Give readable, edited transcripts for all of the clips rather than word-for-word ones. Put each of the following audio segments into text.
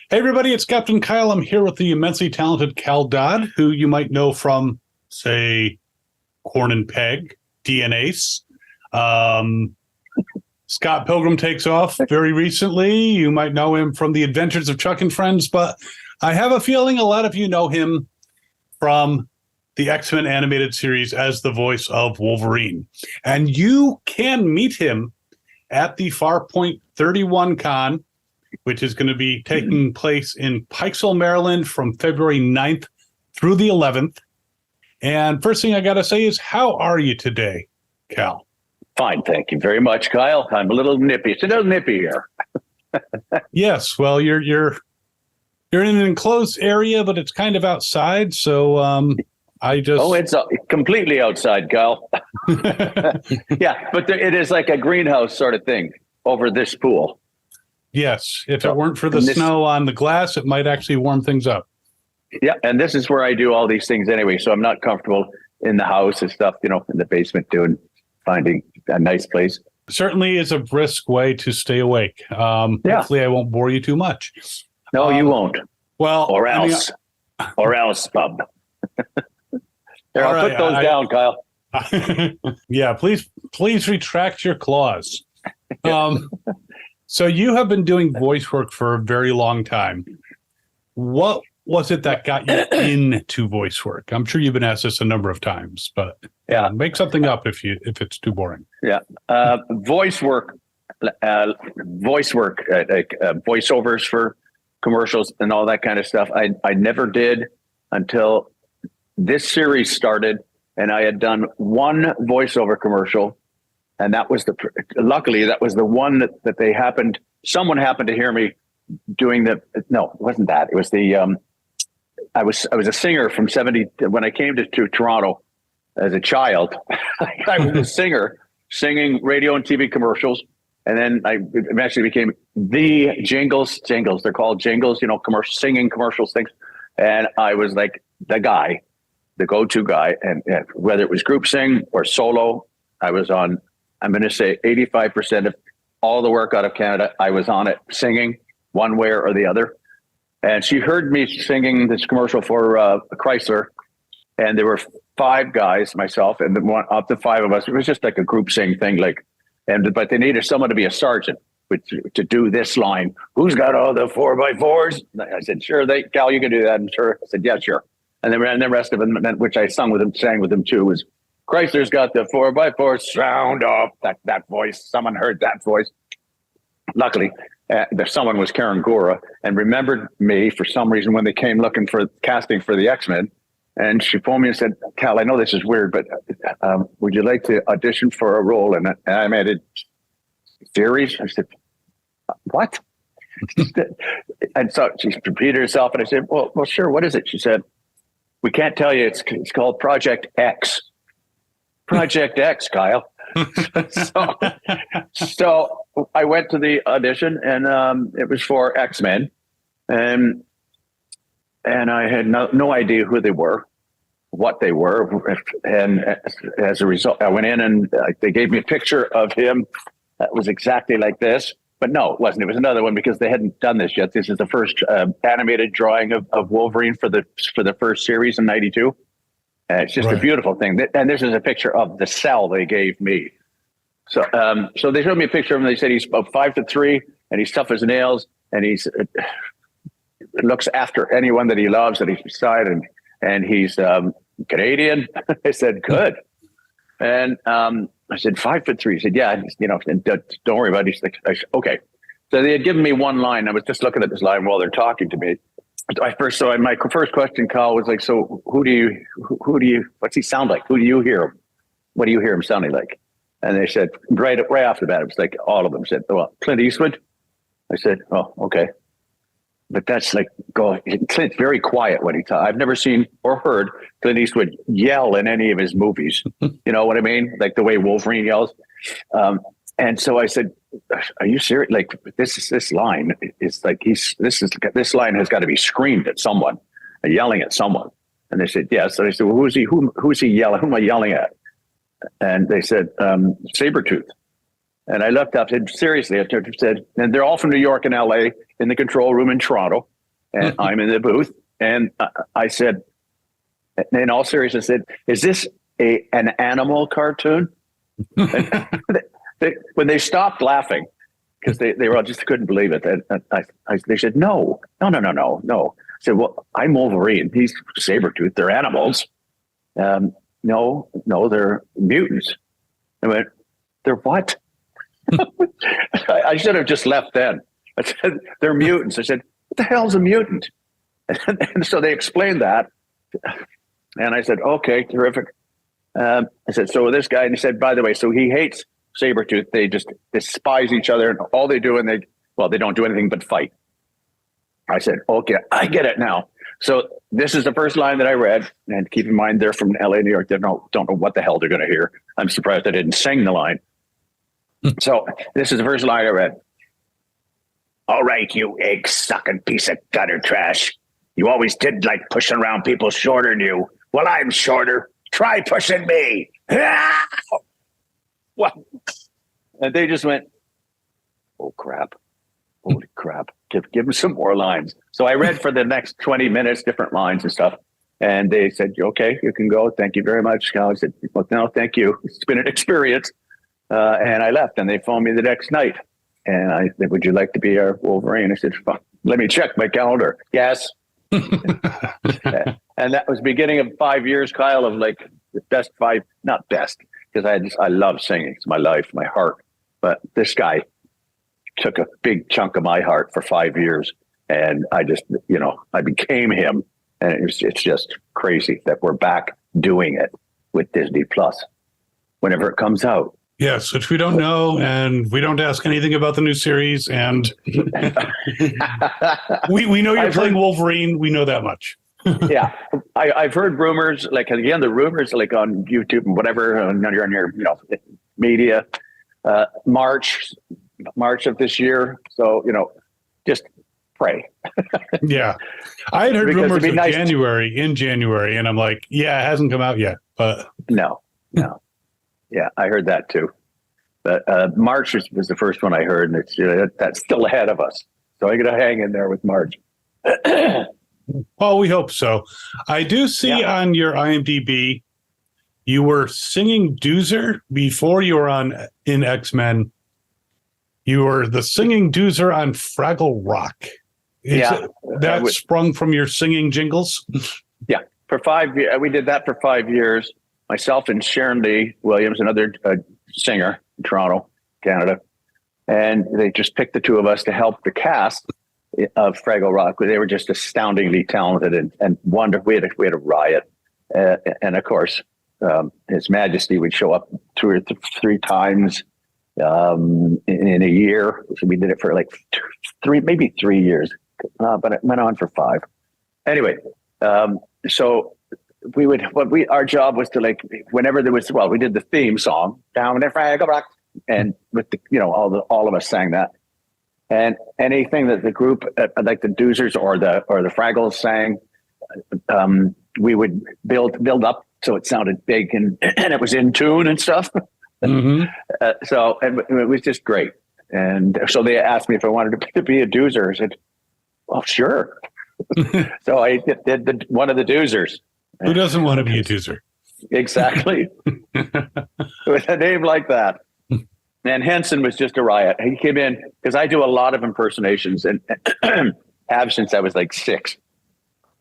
Hey, everybody, it's Captain Kyle. I'm here with the immensely talented Cal Dodd, who you might know from, say, Corn and Peg, DNA's. Scott Pilgrim Takes Off very recently. You might know him from The Adventures of Chuck and Friends, but I have a feeling a lot of you know him from the X-Men animated series as the voice of Wolverine. And you can meet him at the Farpoint 31 Con, which is going to be taking place in Pikesville, Maryland from February 9th through the 11th. And first thing I got to say is, how are you today, Cal? Fine, thank you very much, Kyle. I'm a little nippy. It's a little nippy here. Yes, well, you're in an enclosed area, but it's kind of outside, so it's completely outside, Kyle. Yeah, but it is like a greenhouse sort of thing over this pool. Yes, if it weren't for the snow on the glass, it might actually warm things up. Yeah, and this is where I do all these things anyway, so I'm not comfortable in the house and stuff, in the basement finding a nice place. Certainly is a brisk way to stay awake. Hopefully I won't bore you too much. No, you won't. Well, or else, bub. There, I'll put those down, Kyle. Yeah, please retract your claws. So you have been doing voice work for a very long time. What was it that got you into voice work? I'm sure you've been asked this a number of times, but make something up if it's too boring. Yeah, voice work, like voiceovers for commercials and all that kind of stuff. I never did until this series started, and I had done one voiceover commercial. And that was luckily that was the one that someone happened to hear me doing no, it wasn't that. It was I was a singer from 70 when I came to Toronto as a child. I was a singer singing radio and TV commercials. And then I eventually became the jingles. They're called jingles, singing commercials things. And I was like the go-to guy. And whether it was group sing or solo, I was on, I'm going to say 85% of all the work out of Canada, I was on it singing one way or the other. And she heard me singing this commercial for Chrysler. And there were 5 guys, myself, and then up to 5 of us. It was just like a group sing thing. But they needed someone to be a sergeant to do this line. Who's got all the 4x4s? I said, sure, Cal, you can do that. And sure. I said, yeah, sure. And then the rest of them, which I sang with them too, was Chrysler's got the 4x4 sound off. That voice. Someone heard that voice. Luckily, someone was Karen Gora and remembered me for some reason when they came looking for casting for the X-Men. And she phoned me and said, Cal, I know this is weird, but would you like to audition for a role? And I made it series. I said, what? And so she repeated herself. And I said, well, sure. What is it? She said, we can't tell you. It's called Project X. Project X, Kyle. So I went to the audition, and it was for X-Men, and I had no idea who they were, what they were, and as a result, I went in and they gave me a picture of him that was exactly like this, but no, it wasn't. It was another one because they hadn't done this yet. This is the first animated drawing of Wolverine for the first series in '92. It's just a beautiful thing. And this is a picture of the cell they gave me. So they showed me a picture of him. They said he's about 5'3", and he's tough as nails, and he's looks after anyone that he loves that he's beside, and he's Canadian. I said, good. And I said, 5'3". He said, yeah, and don't worry about it. He's like, okay. So they had given me one line. I was just looking at this line while they're talking to me. My first question, Kyle, was like, so who do you, what's he sound like? Who do you hear him? What do you hear him sounding like? And they said, right off the bat, it was like all of them said, well, Clint Eastwood. I said, oh, okay. But that's like, Clint's very quiet when he talks. I've never seen or heard Clint Eastwood yell in any of his movies. You know what I mean? Like the way Wolverine yells. And so I said, are you serious? Like this line is like, this line has got to be screamed at someone, yelling at someone. And they said, yes. So I said, well, who's he yelling? Who am I yelling at? And they said, Sabretooth. And I looked up and said, seriously, I said, and they're all from New York and LA in the control room in Toronto. and I'm in the booth, and I said, in all seriousness, I said, "Is this an animal cartoon?" When they stopped laughing, because they were all just couldn't believe it, and they said, "No. I said, "Well, I'm Wolverine. He's Sabretooth. They're animals." No, they're mutants. I went, "They're what?" I should have just left then. I said, "They're mutants." I said, "What the hell's a mutant?" And so they explained that. And I said, "Okay, terrific." I said, "So this guy," and he said, "By the way, so he hates Sabretooth. They just despise each other, and all they do, they don't do anything but fight." I said, "Okay, I get it now." So this is the first line that I read, and keep in mind they're from LA, New York. They don't know what the hell they're going to hear. I'm surprised I didn't sing the line. So this is the first line I read. "All right, you egg-sucking piece of gutter trash. You always did like pushing around people shorter than you. Well, I'm shorter. Try pushing me." What? And they just went, "Oh, crap. Holy crap. Give them some more lines." So I read for the next 20 minutes, different lines and stuff. And they said, "Okay, you can go. Thank you very much." I said, "Well, no, thank you. It's been an experience." And I left, and they phoned me the next night. And I said, "Would you like to be our Wolverine?" I said, "Well, let me check my calendar." "Yes." And that was beginning of 5 years, Kyle, of like the best five, not best, because I love singing. It's my life, my heart. But this guy took a big chunk of my heart for 5 years. And I just, I became him. And it's just crazy that we're back doing it with Disney Plus whenever it comes out. Yes, which we don't know, and we don't ask anything about the new series. And we know you're playing Wolverine. We know that much. Yeah, I've heard rumors, like again, the rumors like on YouTube and whatever on your media, March of this year. So just pray. Yeah, I had heard rumors of nice January, and I'm like, yeah, it hasn't come out yet, but no. Yeah, I heard that too. But March was the first one I heard, and it's that's still ahead of us. So I got to hang in there with March. Well, we hope so. I do see on your IMDb, you were singing Doozer before you were in X-Men. You were the singing Doozer on Fraggle Rock. That sprung from your singing jingles? Yeah, for 5 years. We did that for 5 years. Myself and Sharon Lee Williams, another singer in Toronto, Canada. And they just picked the two of us to help the cast of Fraggle Rock. They were just astoundingly talented and wonderful. We had a riot. And of course, His Majesty would show up 2 or 3 times in a year. So we did it for like 3 years, but it went on for 5. Anyway, so our job was to like, whenever there was, we did the theme song, Down in Fraggle Rock, and with the, all of us sang that. And anything that the group, like the Doozers or the Fraggles sang, we would build up so it sounded big and it was in tune and stuff. Mm-hmm. So it was just great. And so they asked me if I wanted to be a Doozer. I said, "Well, sure." So I did one of the Doozers. Who doesn't want to be a Doozer? Exactly. With a name like that. And Henson was just a riot. He came in because I do a lot of impersonations and have since I was like 6.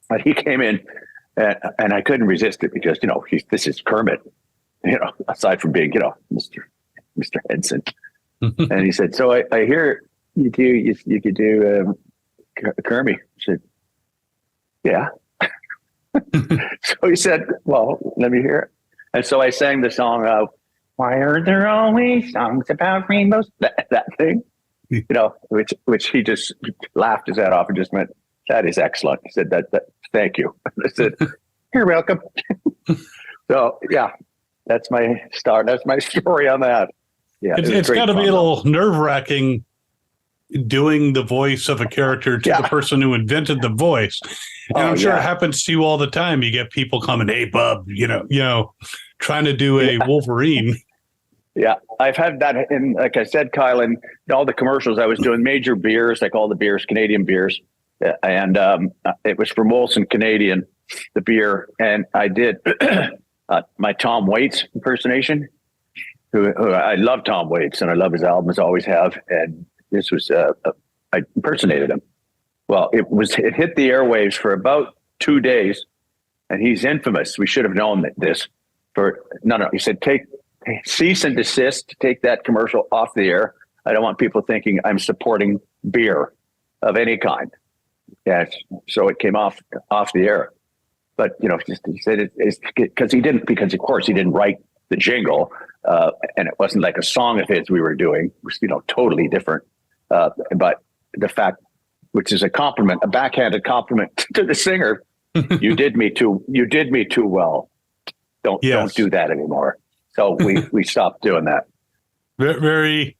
But he came in and I couldn't resist it because, this is Kermit, aside from being, Mr. Henson. And he said, "So I hear you could do Kermit." I said, "Yeah." So he said, "Well, let me hear it." And so I sang the song of "Why Are There Always Songs About Rainbows?" That thing, which he just laughed his head off and just went, "That is excellent." He said, "That thank you." I said, "You're welcome." So yeah, that's my start. That's my story on that. Yeah, it's got to be a little nerve-wracking doing the voice of a character to the person who invented the voice. And I'm sure it happens to you all the time. You get people coming, "Hey, bub," trying to do a Wolverine. Yeah, I've had that in, like I said, Kyle, in all the commercials I was doing, major beers, like all the beers, Canadian beers. And it was from Molson Canadian, the beer, and I did my Tom Waits impersonation. Who I love Tom Waits, and I love his albums, always have. And this was I impersonated him. Well, it hit the airwaves for about 2 days, and he's infamous. We should have known this. No. He said, cease and desist. Take that commercial off the air. I don't want people thinking I'm supporting beer of any kind. Yeah, so it came off the air. But he said it's because of course he didn't write the jingle, and it wasn't like a song of his we were doing. It was totally different. But the fact, which is a compliment, a backhanded compliment to the singer, you did me too well. Don't do that anymore. So we stopped doing that. Very,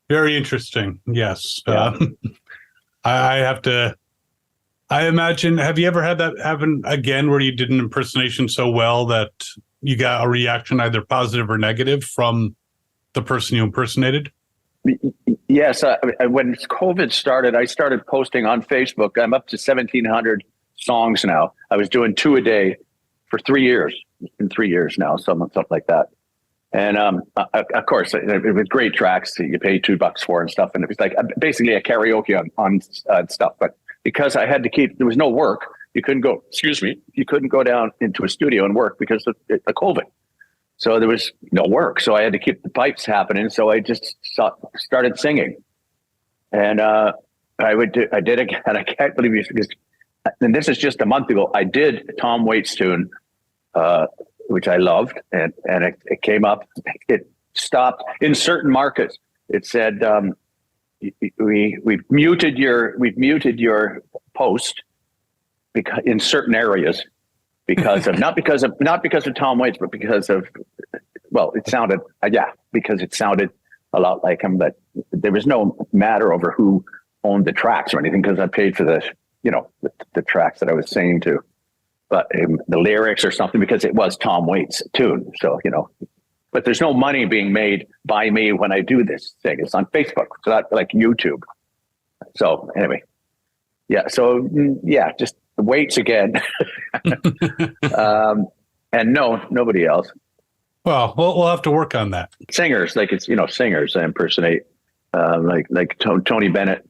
very interesting. Yes. Yeah. I imagine, have you ever had that happen again where you did an impersonation so well that you got a reaction, either positive or negative, from the person you impersonated? Yes. When COVID started, I started posting on Facebook. I'm up to 1,700 songs now. I was doing 2 a day for 3 years. It's been 3 years now, something like that. And of course, it was great tracks that you pay $2 for and stuff. And it was like basically a karaoke on stuff. But because I had to there was no work, you couldn't go down into a studio and work because of the COVID. So there was no work. So I had to keep the pipes happening. So I just started singing. And I did again. And I can't believe and this is just a month ago, I did Tom Waits' tune, which I loved. And it came up, it stopped in certain markets. It said, we've muted your post because in certain areas because of not because of Tom Waits, but because of because it sounded a lot like him. But there was no matter over who owned the tracks or anything because I paid for the tracks that I was singing to, but the lyrics or something because it was Tom Waits' tune. So but there's no money being made by me when I do this thing. It's on Facebook, so not like YouTube. So anyway, yeah. So yeah, just Waits again, and nobody else. Well, we'll have to work on that. Singers, like singers I impersonate, like Tony Bennett,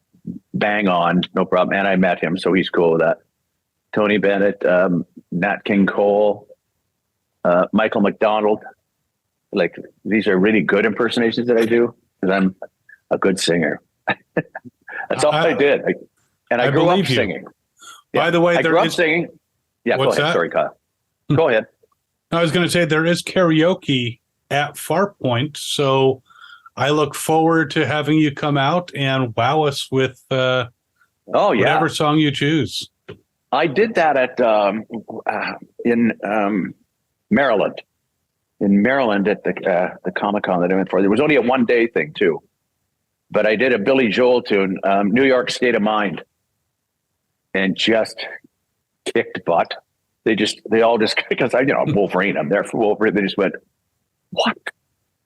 bang on, no problem. And I met him, so he's cool with that. Tony Bennett, Nat King Cole, Michael McDonald. Like these are really good impersonations that I do because I'm a good singer. That's all I did. I grew up singing. Yeah. By the way, I grew up singing. Yeah, go ahead. That? Sorry, Kyle. Go ahead. I was going to say there is karaoke at Farpoint, so I look forward to having you come out and wow us with whatever song you choose. I did that at in Maryland. In Maryland at the Comic-Con that I went for. There was only a 1-day thing too, but I did a Billy Joel tune, New York State of Mind, and just kicked butt. They all just because I'm Wolverine. I'm there for Wolverine. They just went,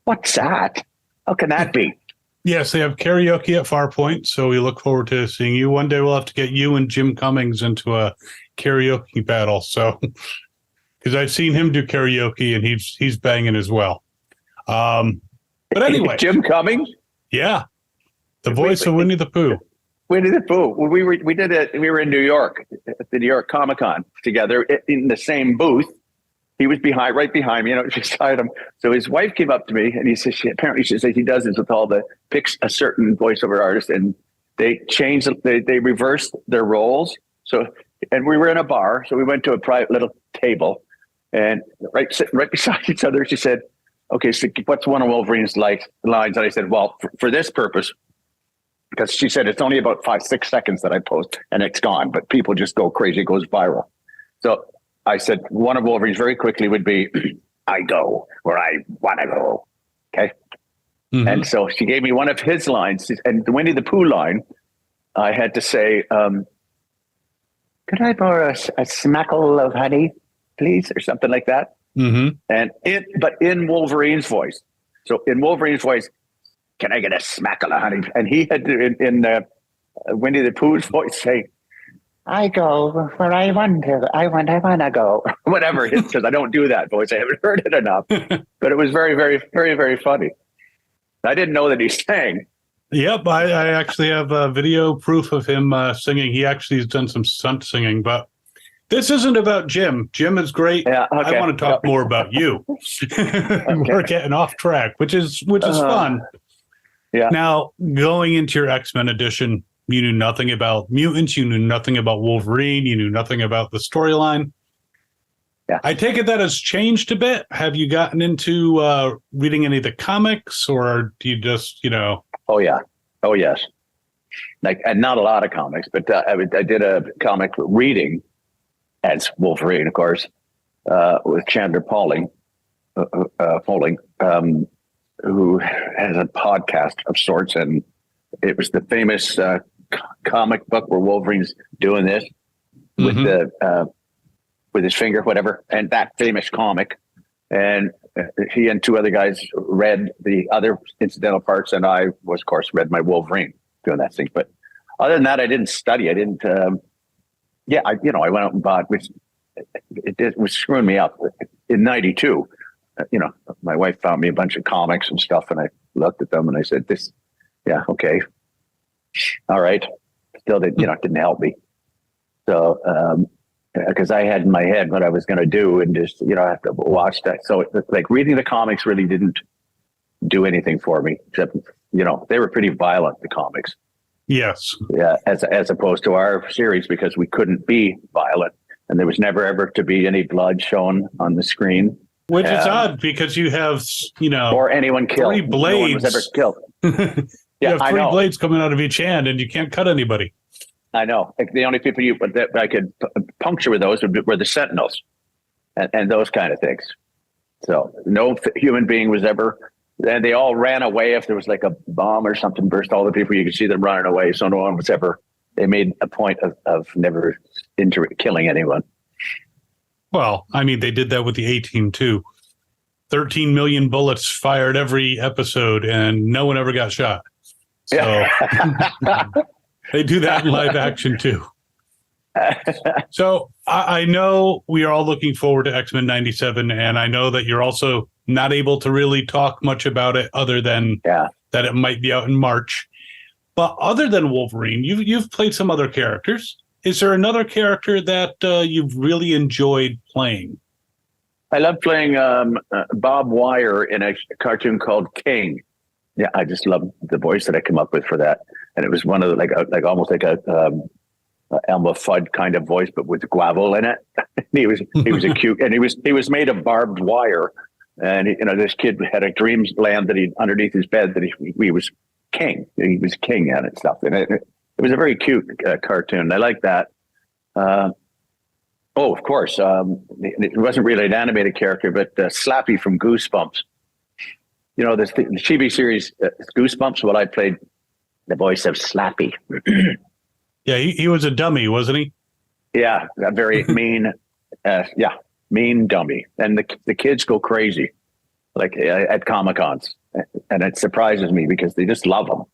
what's that? How can that be? Yes, they have karaoke at Farpoint, so we look forward to seeing you. One day we'll have to get you and Jim Cummings into a karaoke battle. So. Because I've seen him do karaoke and he's banging as well. But anyway, Jim Cummings, yeah, the voice of Winnie the Pooh. Winnie the Pooh. We were in New York at the New York Comic-Con together in the same booth. He was right behind me, beside him. So his wife came up to me and he says, she says he does this with picks a certain voiceover artist and they reversed their roles. So, and we were in a bar, so we went to a private little table. And right beside each other, she said, okay, so what's one of Wolverine's lines? And I said, well, for this purpose, because she said it's only about 5-6 seconds that I post and it's gone, but people just go crazy, it goes viral. So I said, one of Wolverine's very quickly would be, I go where I want to go. Okay. Mm-hmm. And so she gave me one of his lines, and the Winnie the Pooh line, I had to say, could I borrow a smackle of honey, please, or something like that. Mm-hmm. But in Wolverine's voice. So in Wolverine's voice, can I get a smackle of honey? And he had to, in Winnie the Pooh's voice, say, I go where I want to. I want to go. Whatever it is, because I don't do that voice. I haven't heard it enough. But it was very, very, very, very funny. I didn't know that he sang. Yep, I actually have video proof of him singing. He actually has done some stunt singing, but this isn't about Jim. Jim is great. Yeah, okay. I want to talk more about you. We're getting off track, which is fun. Yeah. Now, going into your X-Men edition, you knew nothing about mutants. You knew nothing about Wolverine. You knew nothing about the storyline. Yeah. I take it that has changed a bit. Have you gotten into reading any of the comics, or do you just, Oh, yeah. Oh, yes. And not a lot of comics, but I did a comic reading as Wolverine, of course, with Chandler Pauling, who has a podcast of sorts, and it was the famous comic book where Wolverine's doing this with with his finger, whatever, and that famous comic. And he and two other guys read the other incidental parts, and I was, of course, read my Wolverine doing that thing. But other than that, I didn't study. I didn't. I went out and bought, which it was screwing me up in '92. My wife found me a bunch of comics and stuff, and I looked at them and I said, okay, all right. Still didn't help me. So, because I had in my head what I was going to do, and just, I have to watch that. So like reading the comics really didn't do anything for me, except, they were pretty violent, the comics. Yes. Yeah. As opposed to our series, because we couldn't be violent, and there was never ever to be any blood shown on the screen. Which is odd, because you have, or anyone killed. 3 blades. No one was ever killed. You have 3 blades coming out of each hand, and you can't cut anybody. I know. The only people that I could puncture with those were the Sentinels and those kind of things. So no human being was ever, and they all ran away. If there was like a bomb or something burst, all the people, you could see them running away. So no one was ever, they made a point of never killing anyone. Well, I mean, they did that with the A-Team too. 13 million bullets fired every episode, and no one ever got shot. So they do that in live action too. So I know we are all looking forward to X-Men 97, and I know that you're also not able to really talk much about it other than that it might be out in March. But other than Wolverine, you've played some other characters. Is there another character that you've really enjoyed playing? I love playing Bob Wire in a cartoon called King. Yeah, I just love the voice that I come up with for that. And it was one of the, like almost like a Elmer Fudd kind of voice, but with guavel in it. he was a cute, and he was made of barbed wire. And this kid had a dreamland that he underneath his bed that he was king. He was king at it and stuff. And it was a very cute cartoon. I like that. Of course, it wasn't really an animated character, but Slappy from Goosebumps. The TV series Goosebumps. Well, I played the voice of Slappy. Yeah, he was a dummy, wasn't he? Yeah, a very mean, mean dummy. And the kids go crazy, like at Comic-Cons, and it surprises me because they just love them.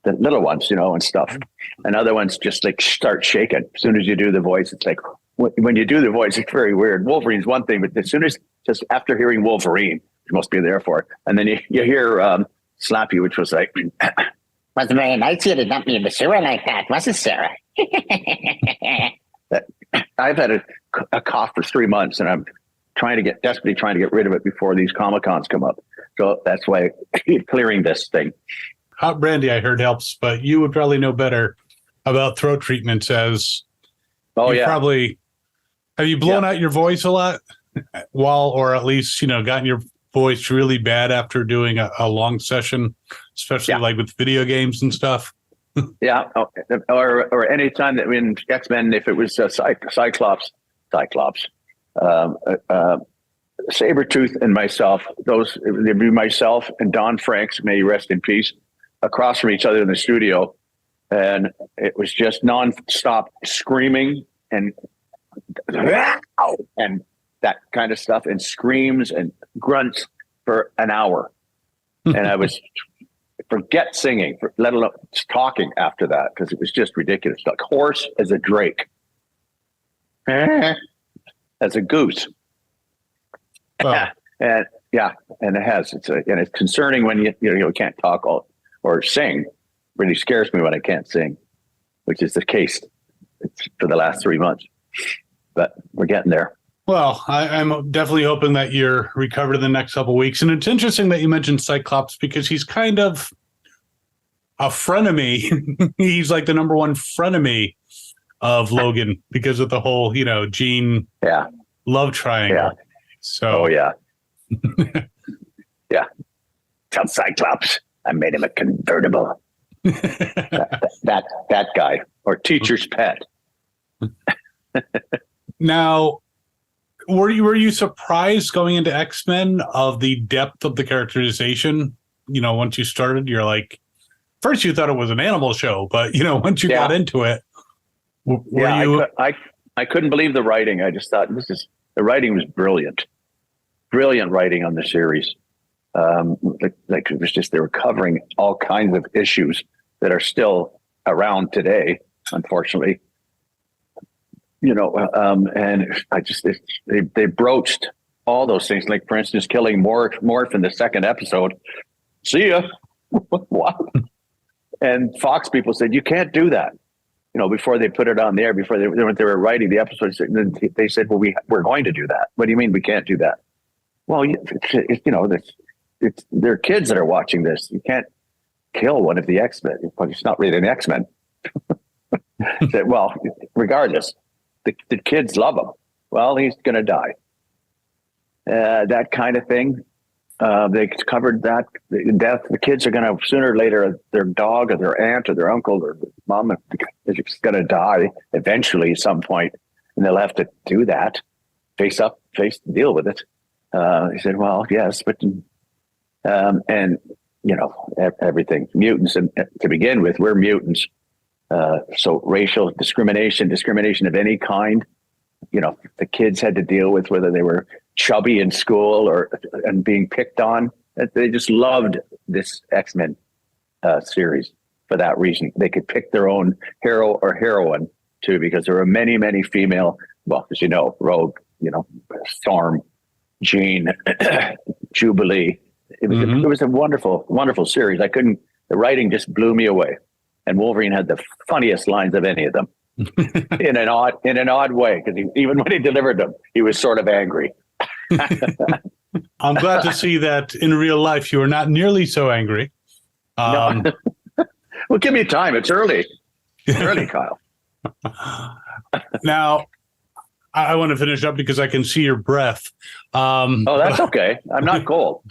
The little ones, and stuff, and other ones just like start shaking as soon as you do the voice. It's like when you do the voice, it's very weird. Wolverine's one thing, but as soon as just after hearing Wolverine, you must be there for it, and then you hear Slappy, which was like. Was very nice you to dump me in the sewer like that, wasn't it, Sarah? I've had a cough for 3 months, and I'm desperately trying to get rid of it before these Comic-Cons come up. So that's why I'm clearing this thing. Hot brandy, I heard, helps, but you would probably know better about throat treatments as probably, have you blown out your voice a lot or at least, gotten your voice really bad after doing a long session, especially like with video games and stuff? Yeah. Or any time that in X-Men, if it was Cyclops, Sabretooth and myself, it'd be myself and Don Franks, may he rest in peace, across from each other in the studio. And it was just non-stop screaming and that kind of stuff, and screams and grunts for an hour. And I was forget singing, let alone talking after that, because it was just ridiculous. Like hoarse as a drake, as a goose. Well, And it's concerning when you can't talk or sing. Really scares me when I can't sing, which is the case for the last 3 months. But we're getting there. well, I'm definitely hoping that you're recovered in the next couple of weeks. And it's interesting that you mentioned Cyclops because he's kind of a frenemy. He's like the number one frenemy of Logan because of the whole, Jean love triangle. Yeah. So, yeah. Yeah. Tell Cyclops I made him a convertible. that guy, or teacher's pet. Now, were you surprised going into X-Men of the depth of the characterization? Once you started, you're like, first you thought it was an animal show, but once you got into it, I couldn't believe the writing. I just thought the writing was brilliant writing on the series. Like it was just, they were covering all kinds of issues that are still around today, unfortunately. And they broached all those things, like for instance, killing Morph in the second episode. See ya. What? And Fox people said, you can't do that. Before they put it on there, before they were writing the episode, they said, well, we're going to do that. What do you mean we can't do that? Well, they're kids that are watching this. You can't kill one of the X-Men. But it's not really an X-Men. Well, regardless, the kids love him. Well, he's going to die. That kind of thing. They covered that in death. The kids are going to, sooner or later, their dog or their aunt or their uncle or their mom is going to die eventually at some point, and they'll have to do that, deal with it. He said, well, yes, but, and, everything, mutants. And to begin with, we're mutants. So racial discrimination of any kind, the kids had to deal with whether they were chubby in school and being picked on. They just loved this X-Men series for that reason. They could pick their own hero or heroine too, because there were many, many female, well, as Rogue, Storm, Jean, Jubilee. It was a wonderful, wonderful series. The writing just blew me away. And Wolverine had the funniest lines of any of them in an odd way, because even when he delivered them, he was sort of angry. I'm glad to see that in real life you are not nearly so angry. No. Well, give me time. It's early. It's early, Kyle. Now, I want to finish up because I can see your breath. That's okay. I'm not cold.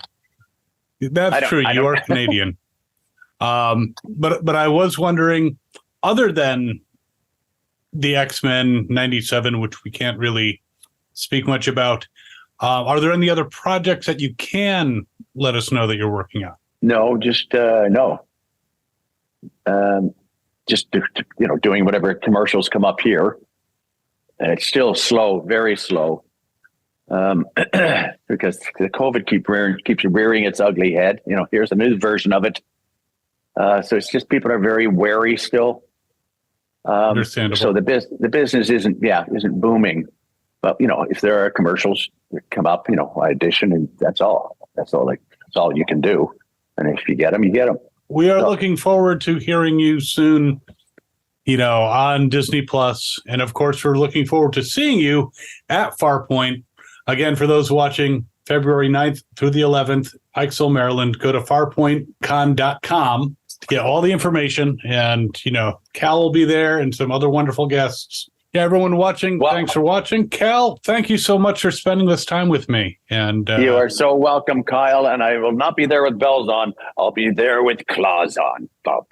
That's true. You are Canadian. But I was wondering, other than the X-Men 97, which we can't really speak much about, are there any other projects that you can let us know that you're working on? No, just no. Just doing whatever commercials come up here, and it's still slow, very slow, because the COVID keeps rearing its ugly head. Here's a new version of it. So it's just people are very wary still. Understandable. So the business isn't booming, but if there are commercials that come up, I audition, and that's all. That's all you can do. And if you get them, you get them. We are looking forward to hearing you soon, on Disney Plus, and of course, we're looking forward to seeing you at Farpoint. Again, for those watching, February 9th through the 11th, Pikesville, Maryland. Go to farpointcon.com to get all the information. And, Cal will be there and some other wonderful guests. Yeah, everyone watching, Thanks for watching. Cal, thank you so much for spending this time with me. And you are so welcome, Kyle. And I will not be there with bells on. I'll be there with claws on, Bob.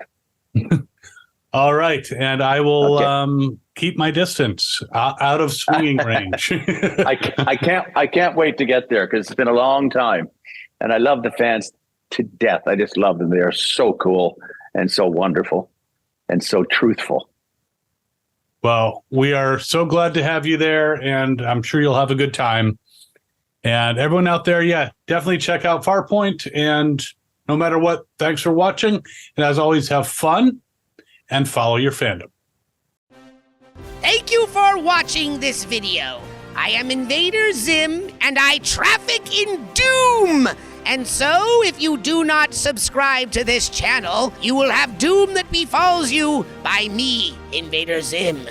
All right. And I will keep my distance out of swinging range. I can't wait to get there, because it's been a long time. And I love the fans to death. I just love them. They are so cool and so wonderful and so truthful. Well, we are so glad to have you there, and I'm sure you'll have a good time. And everyone out there, definitely check out Farpoint. And No matter what, thanks for watching. And as always, have fun and follow your fandom. Thank you for watching this video. I am Invader Zim, and I traffic in doom. And so, if you do not subscribe to this channel, you will have doom that befalls you by me, Invader Zim.